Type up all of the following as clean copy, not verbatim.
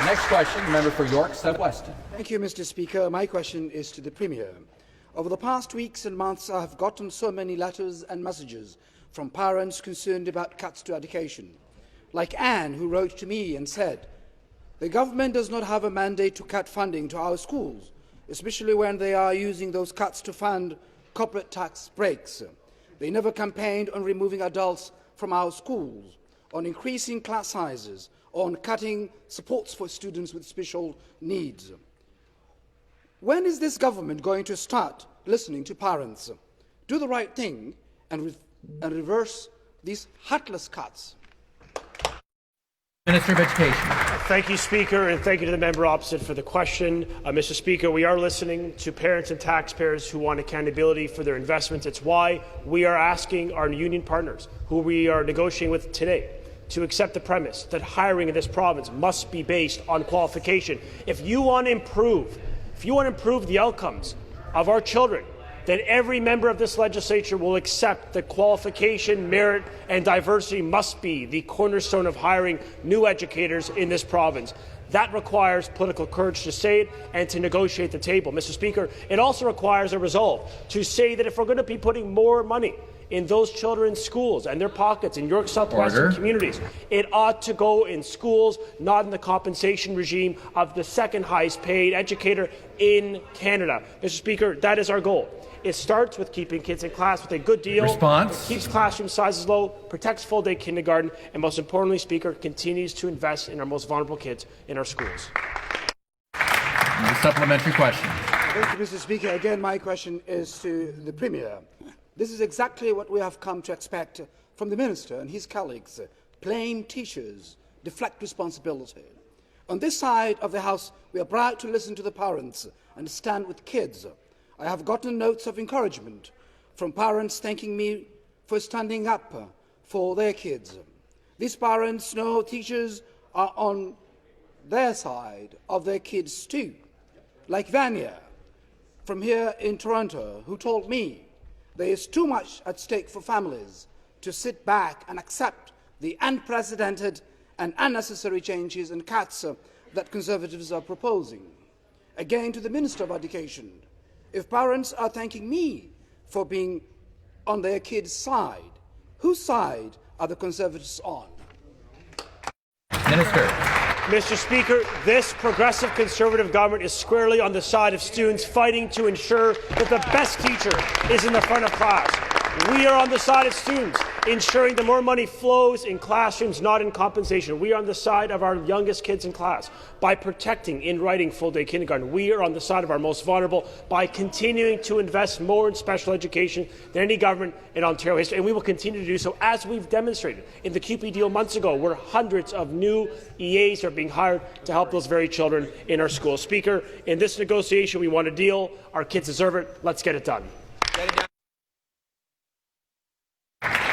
Next question, the member for York South Weston. Thank you, Mr. Speaker. My question is to the Premier. Over the past weeks and months, I have gotten so many letters and messages from parents concerned about cuts to education. Like Anne, who wrote to me and said, "The government does not have a mandate to cut funding to our schools, especially when they are using those cuts to fund corporate tax breaks. They never campaigned on removing adults from our schools, on increasing class sizes, or on cutting supports for students with special needs. When is this government going to start listening to parents, do the right thing, and reverse these heartless cuts?" Minister of Education. Thank you, Speaker, and thank you to the member opposite for the question. Mr. Speaker, we are listening to parents and taxpayers who want accountability for their investments. It's why we are asking our union partners, who we are negotiating with today, to accept the premise that hiring in this province must be based on qualification. If you want to improve the outcomes of our children, then every member of this legislature will accept that qualification, merit and diversity must be the cornerstone of hiring new educators in this province. That requires political courage to say it and to negotiate the table. Mr. Speaker, it also requires a resolve to say that if we're going to be putting more money in those children's schools and their pockets in York Southwestern communities, it ought to go in schools, not in the compensation regime of the second highest paid educator in Canada. Mr. Speaker, that is our goal. It starts with keeping kids in class with a good deal. Response. It keeps classroom sizes low, protects full-day kindergarten, and most importantly, Speaker, continues to invest in our most vulnerable kids in our schools. The supplementary question. Thank you, Mr. Speaker. Again, my question is to the Premier. This is exactly what we have come to expect from the Minister and his colleagues. Plain teachers deflect responsibility. On this side of the House, we are proud to listen to the parents and stand with kids. I have gotten notes of encouragement from parents thanking me for standing up for their kids. These parents know teachers are on their side of their kids too, like Vanya from here in Toronto, who told me there is too much at stake for families to sit back and accept the unprecedented and unnecessary changes and cuts that Conservatives are proposing. Again, to the Minister of Education, if parents are thanking me for being on their kids' side, whose side are the Conservatives on? Minister. Mr. Speaker, this progressive Conservative government is squarely on the side of students, fighting to ensure that the best teacher is in the front of class. We are on the side of students, ensuring that more money flows in classrooms, not in compensation. We are on the side of our youngest kids in class by protecting in writing full-day kindergarten. We are on the side of our most vulnerable by continuing to invest more in special education than any government in Ontario history, and we will continue to do so, as we've demonstrated in the QP deal months ago, where hundreds of new EAs are being hired to help those very children in our schools. Speaker, in this negotiation, we want a deal. Our kids deserve it. Let's get it done.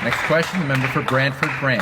Next question, the member for Brantford Brant.